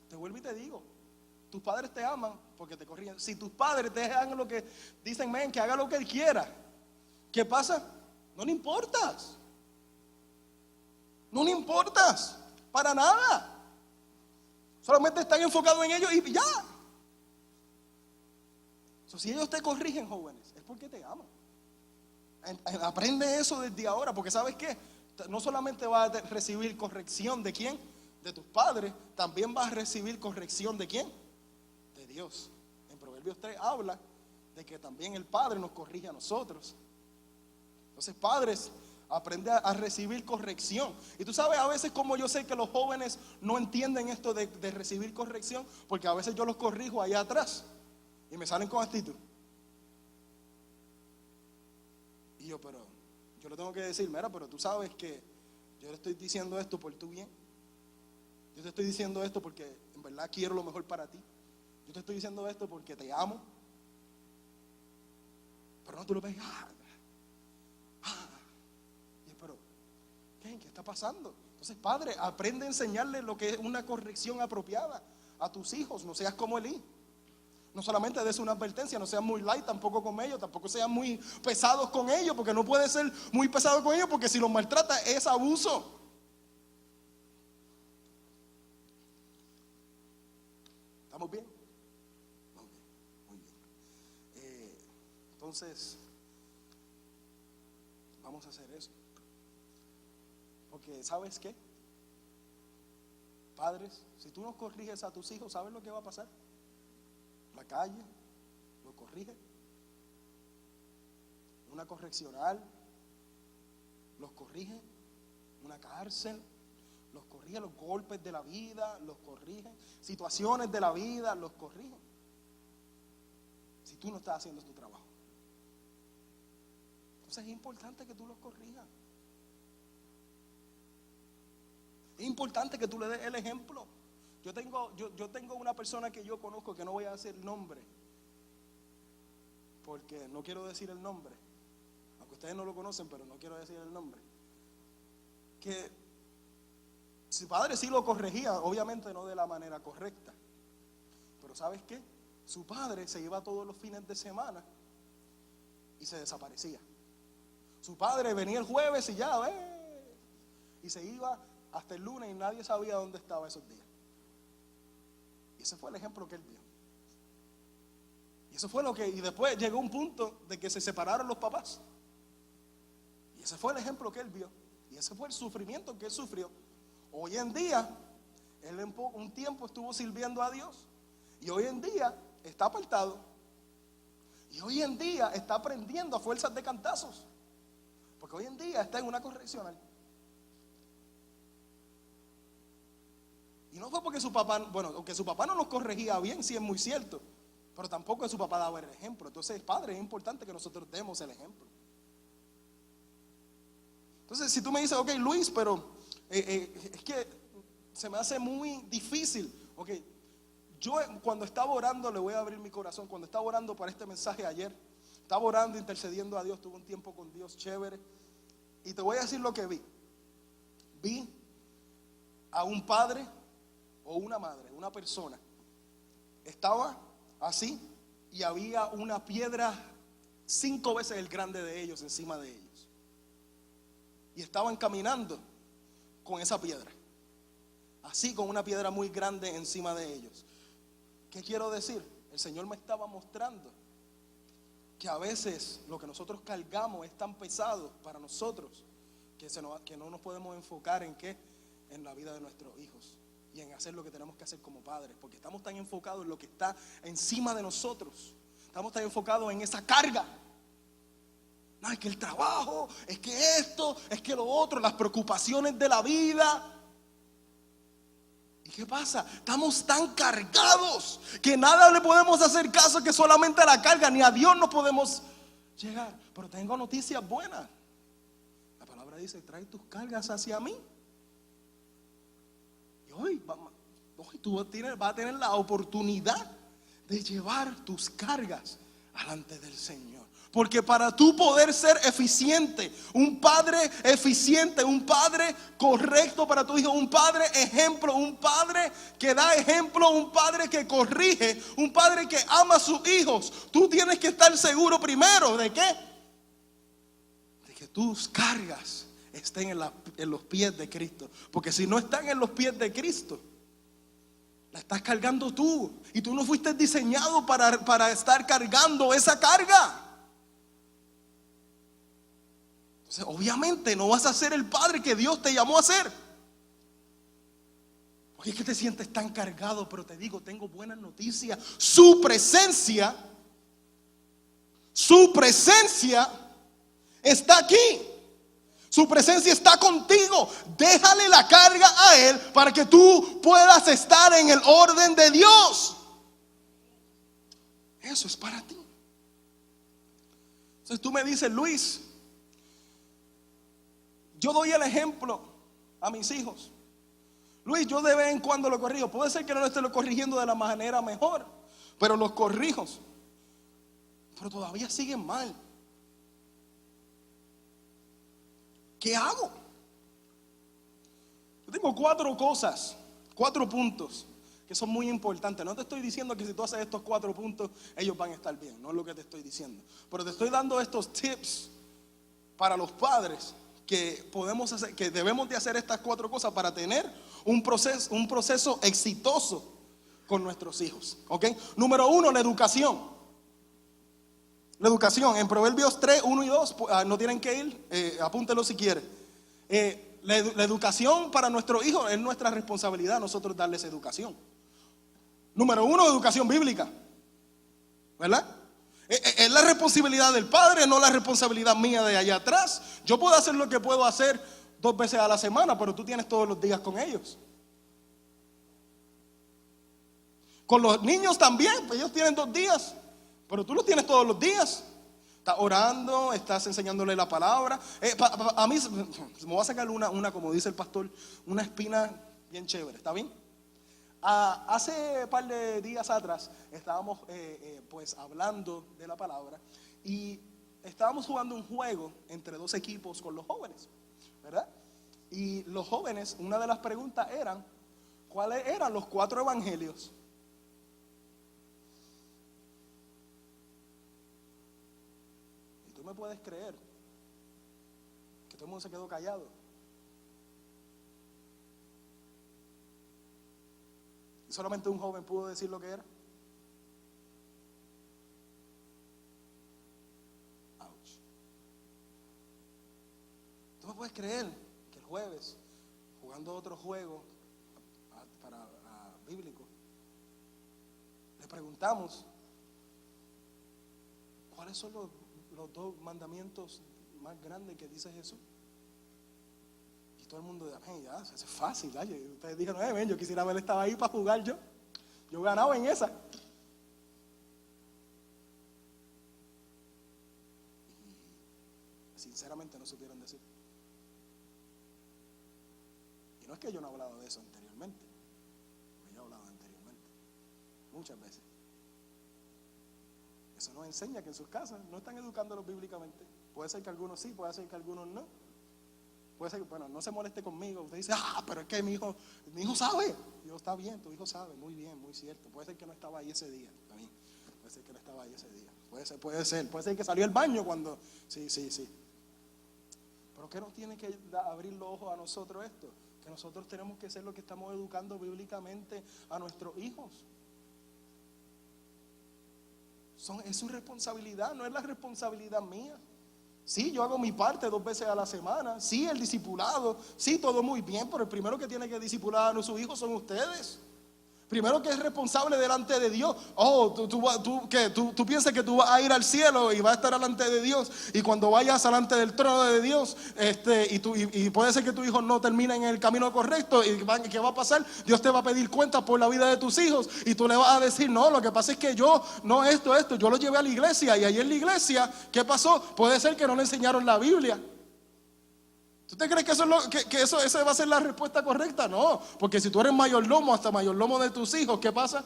te vuelvo y te digo, tus padres te aman porque te corrigen. Si tus padres te hagan lo que dicen, men, que haga lo que él quiera, ¿qué pasa? No le importas. No le importas para nada. Solamente están enfocados en ellos y ya. Si ellos te corrigen, jóvenes, es porque te aman. Aprende eso desde ahora, porque ¿sabes qué? No solamente vas a recibir corrección de quién, de tus padres, también vas a recibir corrección de quién, de Dios. En Proverbios 3 habla de que también el Padre nos corrige a nosotros. Entonces, padres, aprende a recibir corrección. Y tú sabes a veces como yo sé que los jóvenes no entienden esto de recibir corrección, porque a veces yo los corrijo allá atrás y me salen con actitud. Y pero yo le tengo que decir, mira, pero tú sabes que yo le estoy diciendo esto por tu bien. Yo te estoy diciendo esto porque en verdad quiero lo mejor para ti. Yo te estoy diciendo esto porque te amo. Pero no, tú lo ves, pero ¿qué está pasando? Entonces, padre, aprende a enseñarle lo que es una corrección apropiada a tus hijos. No seas como Elí. No solamente des una advertencia, no seas muy light tampoco con ellos, tampoco seas muy pesados con ellos, porque no puedes ser muy pesado con ellos, porque si los maltrata es abuso. ¿Estamos bien? Muy bien, muy bien. Entonces, vamos a hacer eso. Porque ¿sabes qué? Padres, si tú no corriges a tus hijos, ¿sabes lo que va a pasar? La calle lo corrige, una correccional los corrige, una cárcel los corrige, los golpes de la vida los corrige, situaciones de la vida los corrige. Si tú no estás haciendo tu trabajo, entonces es importante que tú los corrijas. Es importante que tú le des el ejemplo. Yo tengo una persona que yo conozco, que no voy a decir el nombre, porque no quiero decir el nombre, aunque ustedes no lo conocen, pero no quiero decir el nombre. Que su padre sí lo corregía, obviamente no de la manera correcta, pero ¿sabes qué? Su padre se iba todos los fines de semana y se desaparecía. Su padre venía el jueves y ya, y se iba hasta el lunes y nadie sabía dónde estaba esos días. Y ese fue el ejemplo que él vio. Y eso fue y después llegó un punto de que se separaron los papás. Y ese fue el ejemplo que él vio. Y ese fue el sufrimiento que él sufrió. Hoy en día, él un tiempo estuvo sirviendo a Dios. Y hoy en día está apartado. Y hoy en día está aprendiendo a fuerzas de cantazos. Porque hoy en día está en una correccional. Y no fue porque su papá, aunque su papá no nos corregía bien, sí es muy cierto, pero tampoco su papá daba el ejemplo. Entonces, padre, es importante que nosotros demos el ejemplo. Entonces, si tú me dices, ok, Luis, pero es que se me hace muy difícil. Ok, yo cuando estaba orando, le voy a abrir mi corazón, cuando estaba orando para este mensaje ayer, estaba orando, intercediendo a Dios, tuve un tiempo con Dios chévere, y te voy a decir lo que vi. Vi a un padre o una madre, una persona, estaba así y había una piedra 5 veces el grande de ellos encima de ellos, y estaban caminando con esa piedra, así, con una piedra muy grande encima de ellos. ¿Qué quiero decir? El Señor me estaba mostrando que a veces lo que nosotros cargamos es tan pesado para nosotros que no nos podemos enfocar en la vida de nuestros hijos y en hacer lo que tenemos que hacer como padres, porque estamos tan enfocados en lo que está encima de nosotros, estamos tan enfocados en esa carga. No, es que el trabajo, es que esto, es que lo otro, las preocupaciones de la vida. ¿Y qué pasa? Estamos tan cargados que nada le podemos hacer caso, que solamente a la carga, ni a Dios no podemos llegar. Pero tengo noticias buenas. La palabra dice, trae tus cargas hacia mí. Hoy tú vas a tener la oportunidad de llevar tus cargas delante del Señor. Porque para tú poder ser eficiente, un padre eficiente, un padre correcto para tu hijo, un padre ejemplo, un padre que da ejemplo, un padre que corrige, un padre que ama a sus hijos, tú tienes que estar seguro primero ¿de qué? De que tus cargas estén en los pies de Cristo. Porque si no están en los pies de Cristo, la estás cargando tú. Y tú no fuiste diseñado para estar cargando esa carga. Entonces, obviamente no vas a ser el padre que Dios te llamó a ser. Porque es que te sientes tan cargado. Pero te digo, tengo buenas noticias. Su presencia está aquí. Su presencia está contigo. Déjale la carga a Él para que tú puedas estar en el orden de Dios. Eso es para ti. Entonces tú me dices, Luis, yo doy el ejemplo a mis hijos. Luis, yo de vez en cuando lo corrijo. Puede ser que no lo esté corrigiendo de la manera mejor, pero los corrijo. Pero todavía siguen mal. ¿Qué hago? Yo tengo 4 cosas, 4 puntos que son muy importantes. No te estoy diciendo que si tú haces estos 4 puntos, ellos van a estar bien. No es lo que te estoy diciendo. Pero te estoy dando estos tips para los padres que podemos hacer, que debemos de hacer estas 4 cosas para tener un proceso exitoso con nuestros hijos. ¿Ok? Número 1, la educación. La educación, en Proverbios 3, 1 y 2, no tienen que ir, apúntelo si quieren. La educación para nuestros hijos es nuestra responsabilidad, nosotros darles educación. Número 1, educación bíblica, ¿verdad? Es la responsabilidad del padre, no la responsabilidad mía de allá atrás. Yo puedo hacer lo que puedo hacer 2 veces a la semana, pero tú tienes todos los días con ellos. Con los niños también, pues ellos tienen 2 días, pero tú los tienes todos los días. Estás orando, estás enseñándole la palabra. A mí me voy a sacar una, como dice el pastor, una espina bien chévere, ¿está bien? Hace un par de días atrás estábamos pues hablando de la palabra y estábamos jugando un juego entre 2 equipos con los jóvenes, ¿verdad? Y los jóvenes, una de las preguntas eran, ¿cuáles eran los 4 evangelios? Y tú me puedes creer que todo el mundo se quedó callado. Solamente un joven pudo decir lo que era. Ouch. ¿Tú me puedes creer que el jueves, jugando otro juego bíblico, le preguntamos cuáles son los 2 mandamientos más grandes que dice Jesús? Y todo el mundo dice, ya, eso es fácil. Ustedes dijeron, yo quisiera haber estado ahí para jugar yo. Yo ganaba en esa. Y sinceramente no supieron decir. Y no es que yo no he hablado de eso anteriormente. Porque yo he hablado anteriormente. Muchas veces. Eso nos enseña que en sus casas no están educándolos bíblicamente. Puede ser que algunos sí, puede ser que algunos no. Puede ser que, bueno, no se moleste conmigo. Usted dice, pero es que mi hijo sabe. Dios, está bien, tu hijo sabe, muy bien, muy cierto. Puede ser que no estaba ahí ese día, está bien. Puede ser que no estaba ahí ese día. Puede ser que salió al baño cuando, sí. Pero ¿qué nos tiene que abrir los ojos a nosotros esto? Que nosotros tenemos que ser los que estamos educando bíblicamente a nuestros hijos. Es su responsabilidad, no es la responsabilidad mía. Sí, yo hago mi parte 2 veces a la semana. Sí, el discipulado. Sí, todo muy bien. Pero el primero que tiene que discipular a sus hijos son ustedes. Primero que es responsable delante de Dios. Tú piensas que tú vas a ir al cielo y vas a estar delante de Dios. Y cuando vayas delante del trono de Dios, y puede ser que tu hijo no termine en el camino correcto. ¿Y qué va a pasar? Dios te va a pedir cuentas por la vida de tus hijos. Y tú le vas a decir, no, lo que pasa es que yo, no esto. Yo lo llevé a la iglesia. Y ahí en la iglesia, ¿qué pasó? Puede ser que no le enseñaron la Biblia. ¿Tú te crees que esa va a ser la respuesta correcta? No, porque si tú eres mayordomo, hasta mayordomo de tus hijos, ¿qué pasa?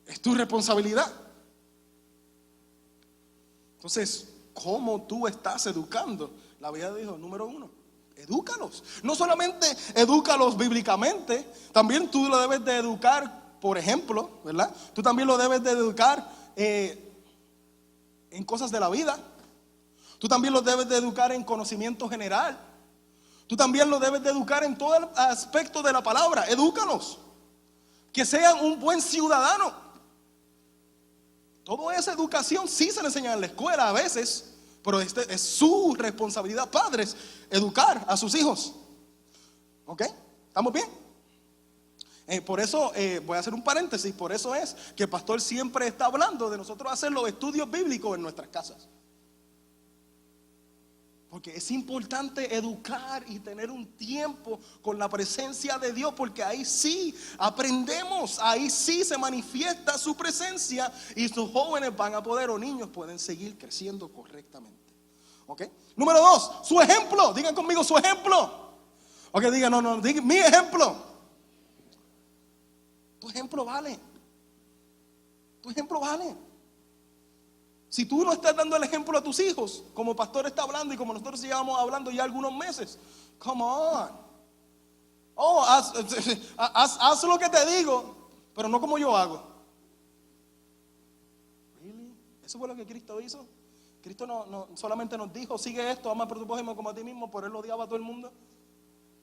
Es tu responsabilidad. Entonces, ¿cómo tú estás educando? La Biblia dijo, número 1, edúcalos. No solamente edúcalos bíblicamente, también tú lo debes de educar, por ejemplo, ¿verdad? Tú también lo debes de educar en cosas de la vida. Tú también lo debes de educar en conocimiento general. Tú también lo debes de educar en todo el aspecto de la palabra. Edúcalos. Que sean un buen ciudadano. Toda esa educación sí se le enseña en la escuela a veces, pero es su responsabilidad, padres, educar a sus hijos. ¿Ok? ¿Estamos bien? Por eso, voy a hacer un paréntesis, por eso es que el pastor siempre está hablando de nosotros hacer los estudios bíblicos en nuestras casas. Porque es importante educar y tener un tiempo con la presencia de Dios, porque ahí sí aprendemos, ahí sí se manifiesta su presencia y sus jóvenes van a poder, o niños pueden seguir creciendo correctamente. ¿Ok? Número 2, su ejemplo. Digan conmigo su ejemplo. Ok, digan, no, digan mi ejemplo. Tu ejemplo vale. Tu ejemplo vale. Si tú no estás dando el ejemplo a tus hijos, como pastor está hablando y como nosotros llevamos hablando ya algunos meses, come on. Oh, haz lo que te digo, pero no como yo hago. Really? ¿Eso fue lo que Cristo hizo? Cristo no solamente nos dijo, sigue esto, ama a tu prójimo como a ti mismo, por él odiaba a todo el mundo.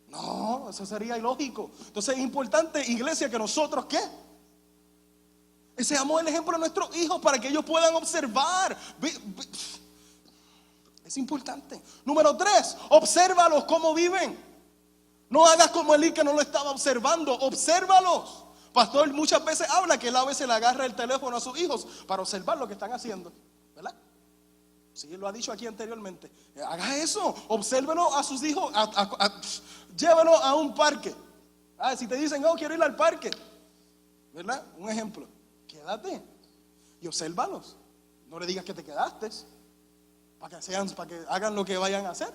No, eso sería ilógico. Entonces es importante, iglesia, que nosotros, ¿qué? Seamos el ejemplo de nuestros hijos para que ellos puedan observar. Es importante. Número 3, obsérvalos cómo viven. No hagas como Elí que no lo estaba observando. Obsérvalos. Pastor muchas veces habla que él a veces le agarra el teléfono a sus hijos para observar lo que están haciendo, ¿verdad? Sí, lo ha dicho aquí anteriormente. Haga eso. Obsérvelo a sus hijos. Llévalo a un parque. Si te dicen, quiero ir al parque, ¿verdad? Un ejemplo. Quédate y obsérvalos. No le digas que te quedaste, para que hagan lo que vayan a hacer.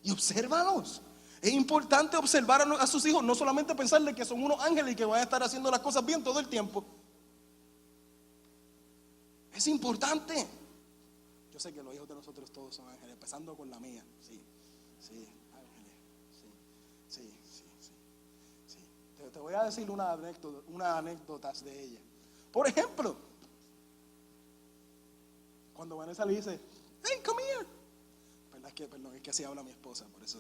Y obsérvalos. Es importante observar a sus hijos, no solamente pensarle que son unos ángeles y que van a estar haciendo las cosas bien todo el tiempo. Es importante. Yo sé que los hijos de nosotros todos son ángeles, empezando con la mía. Sí, ángeles. Sí. Te voy a decir una anécdota de ella. Por ejemplo, cuando Vanessa le dice, hey, come here. Perdón, es que así habla mi esposa, por eso.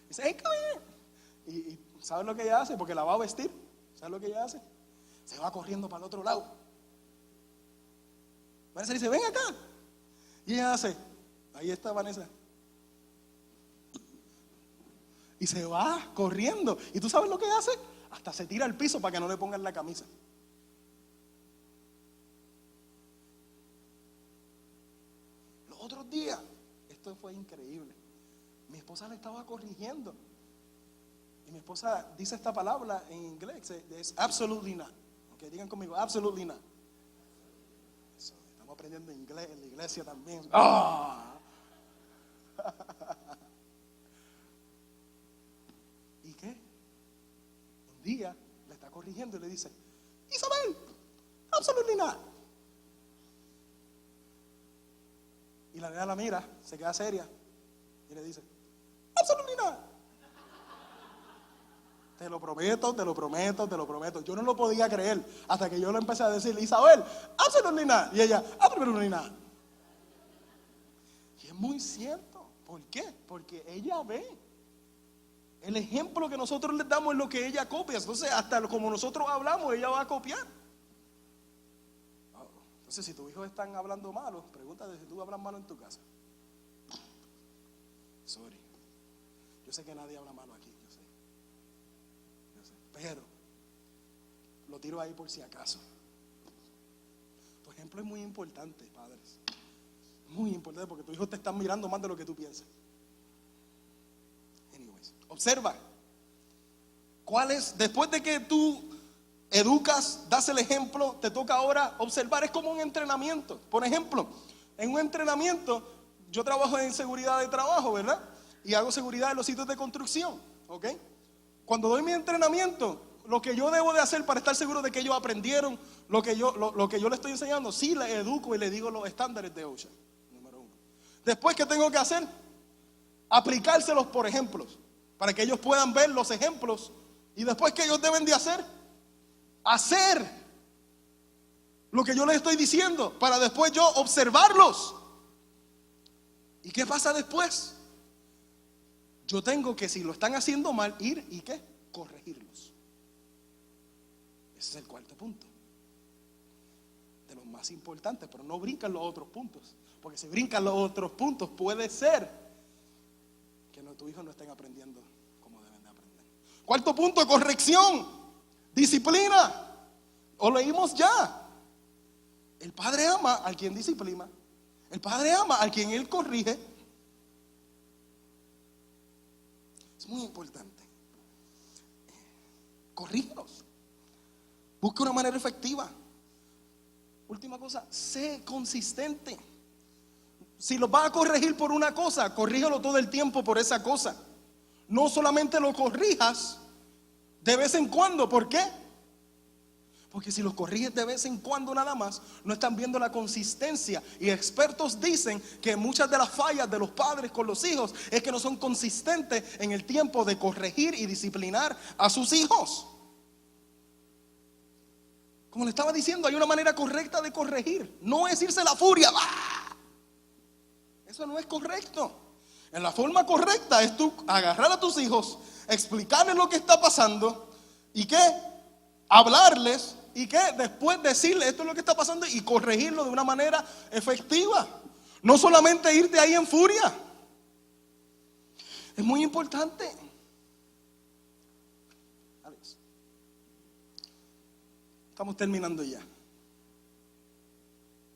Dice, hey, come here. Y ¿sabes lo que ella hace? Porque la va a vestir. ¿Sabes lo que ella hace? Se va corriendo para el otro lado. Vanessa dice, ven acá. Y ella hace, ahí está Vanessa. Y se va corriendo. ¿Y tú sabes lo que hace? Hasta se tira al piso para que no le pongan la camisa. Los otros días, esto fue increíble. Mi esposa le estaba corrigiendo. Y mi esposa dice esta palabra en inglés, es absolutely not. Okay, digan conmigo, absolutely not. Eso, estamos aprendiendo inglés en la iglesia también. ¿Y qué? Un día le está corrigiendo y le dice, Isabel, absolutely not. Y la nena la mira, se queda seria y le dice, absolutely not. Te lo prometo. Yo no lo podía creer hasta que yo le empecé a decir, Isabel, absolutely not. Y ella, absolutely not. Y es muy cierto. ¿Por qué? Porque ella ve. El ejemplo que nosotros le damos es lo que ella copia. Entonces, hasta como nosotros hablamos, ella va a copiar. Entonces, si tus hijos están hablando malo, pregúntate si tú hablas malo en tu casa. Sorry. Yo sé que nadie habla malo aquí, yo sé. Pero lo tiro ahí por si acaso. Tu ejemplo es muy importante, padres. Muy importante porque tus hijos te están mirando más de lo que tú piensas. Observa. Después de que tú educas, das el ejemplo, te toca ahora observar. Es como un entrenamiento. Por ejemplo, en un entrenamiento, yo trabajo en seguridad de trabajo, ¿verdad? Y hago seguridad en los sitios de construcción, ¿ok? Cuando doy mi entrenamiento, lo que yo debo de hacer para estar seguro de que ellos aprendieron lo que yo les estoy enseñando, sí les educo y les digo los estándares de OSHA, número 1. Después, ¿qué tengo que hacer? Aplicárselos por ejemplos, para que ellos puedan ver los ejemplos. Y después, ¿qué ellos deben de hacer? Hacer lo que yo les estoy diciendo, para después yo observarlos. ¿Y qué pasa después? Yo tengo que, si lo están haciendo mal, ir y ¿qué? Corregirlos. Ese es el cuarto punto, de los más importantes. Pero no brincan los otros puntos, porque si brincan los otros puntos, puede ser que tus hijos no estén aprendiendo como deben de aprender. Cuarto punto, corrección, disciplina. Lo leímos ya. El padre ama al quien disciplina. El padre ama al quien él corrige. Es muy importante. Corrígelos. Busca una manera efectiva. Última cosa, sé consistente. Si los vas a corregir por una cosa, corrígelo todo el tiempo por esa cosa. No solamente lo corrijas de vez en cuando. ¿Por qué? Porque si los corriges de vez en cuando nada más, no están viendo la consistencia. Y expertos dicen que muchas de las fallas de los padres con los hijos es que no son consistentes en el tiempo de corregir y disciplinar a sus hijos. Como le estaba diciendo, hay una manera correcta de corregir. No es irse la furia. ¡Ah! Eso no es correcto. En la forma correcta es tú agarrar a tus hijos, explicarles lo que está pasando y que hablarles y que después decirles esto es lo que está pasando y corregirlo de una manera efectiva. No solamente irte ahí en furia. Es muy importante. Alex, estamos terminando ya.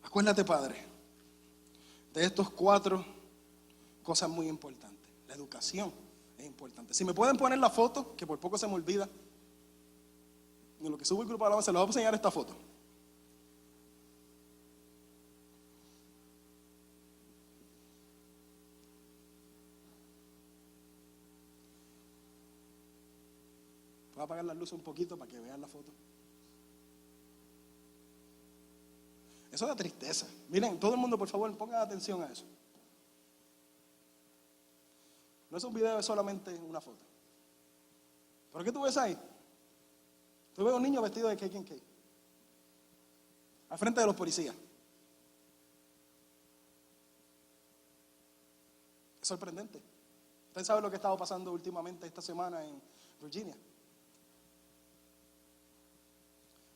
Acuérdate, padre, de estos 4 cosas muy importantes. La educación es importante. Si me pueden poner la foto, que por poco se me olvida. En lo que subo el grupo de alabanza, les voy a enseñar esta foto. Voy a apagar las luces un poquito para que vean la foto. Eso da tristeza. Miren, todo el mundo, por favor, pongan atención a eso. No es un video, es solamente una foto. ¿Pero qué tú ves ahí? Tú ves a un niño vestido de KKK al frente de los policías. Es sorprendente. Usted sabe lo que ha estado pasando últimamente esta semana en Virginia.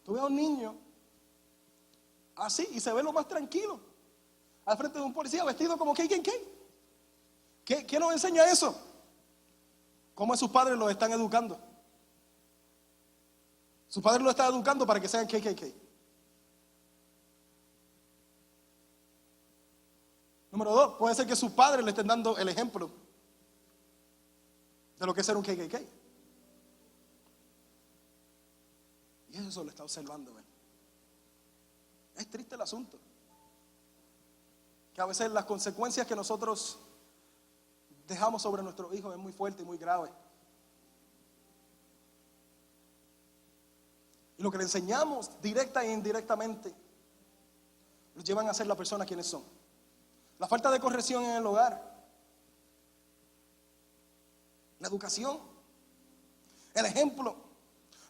Tú ves a un niño así y se ve lo más tranquilo al frente de un policía vestido como KKK. ¿Qué nos enseña eso? ¿Cómo sus padres los están educando? Sus padres lo están educando para que sean KKK. Número 2, puede ser que sus padres le estén dando el ejemplo de lo que es ser un KKK. Y eso lo está observando él. Es triste el asunto. Que a veces las consecuencias que nosotros dejamos sobre nuestros hijos es muy fuerte y muy grave. Y lo que le enseñamos directa e indirectamente los llevan a ser la persona quienes son. La falta de corrección en el hogar, la educación, el ejemplo,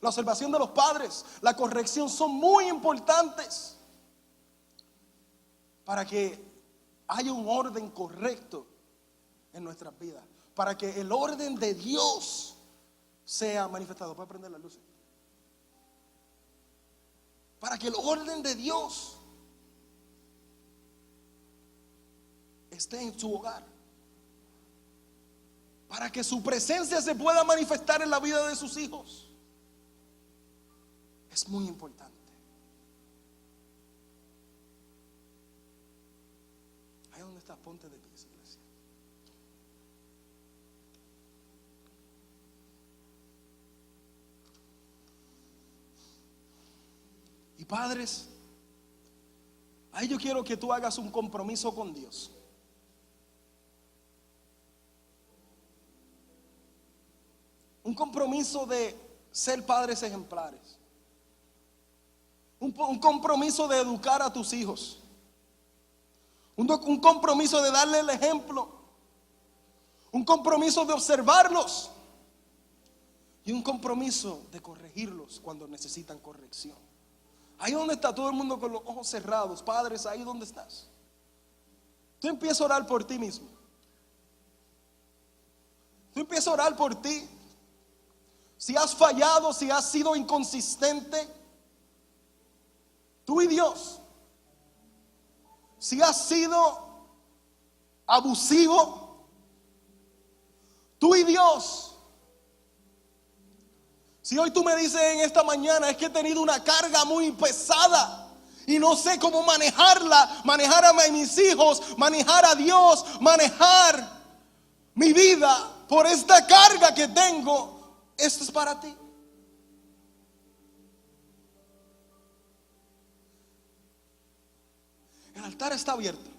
la observación de los padres, la corrección son muy importantes para que haya un orden correcto en nuestras vidas, para que el orden de Dios sea manifestado. ¿Puede prender las luces? Para que el orden de Dios esté en su hogar, para que su presencia se pueda manifestar en la vida de sus hijos. Es muy importante. Ahí donde estás, ponte de pies, iglesia. Y padres, ahí yo quiero que tú hagas un compromiso con Dios. Un compromiso de ser padres ejemplares. Un compromiso de educar a tus hijos. Un compromiso de darle el ejemplo. Un compromiso de observarlos. Y un compromiso de corregirlos cuando necesitan corrección. Ahí donde está todo el mundo con los ojos cerrados. Padres, ahí donde estás. Tú empiezas a orar por ti mismo. Tú empiezas a orar por ti. Si has fallado, si has sido inconsistente, tú y Dios. Si has sido abusivo, tú y Dios. Si hoy tú me dices en esta mañana, es que he tenido una carga muy pesada y no sé cómo manejarla, manejar a mis hijos, manejar a Dios, manejar mi vida por esta carga que tengo, esto es para ti. El altar está abierto.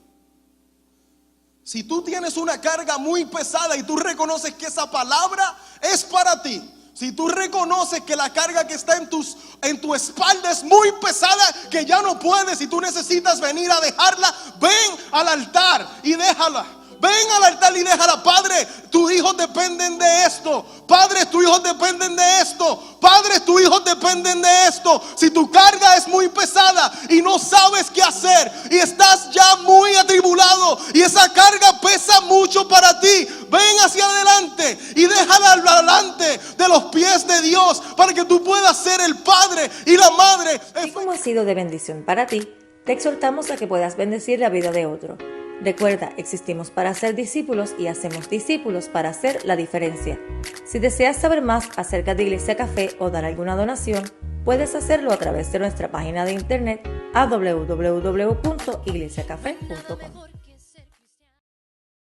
Si tú tienes una carga muy pesada y tú reconoces que esa palabra es para ti, si tú reconoces que la carga que está en tu espalda es muy pesada, que ya no puedes y tú necesitas venir a dejarla, ven al altar y déjala. Ven al altar y déjala. Padre, tus hijos dependen de esto. Padre, tus hijos dependen de esto. Padre, tus hijos dependen de esto. Si tu carga es muy pesada y no sabes qué hacer y estás ya muy atribulado y esa carga pesa mucho para ti, ven hacia adelante y déjala adelante de los pies de Dios para que tú puedas ser el padre y la madre. Y como ha sido de bendición para ti, te exhortamos a que puedas bendecir la vida de otro. Recuerda, existimos para ser discípulos y hacemos discípulos para hacer la diferencia. Si deseas saber más acerca de Iglesia Café o dar alguna donación, puedes hacerlo a través de nuestra página de internet a www.iglesiacafé.com.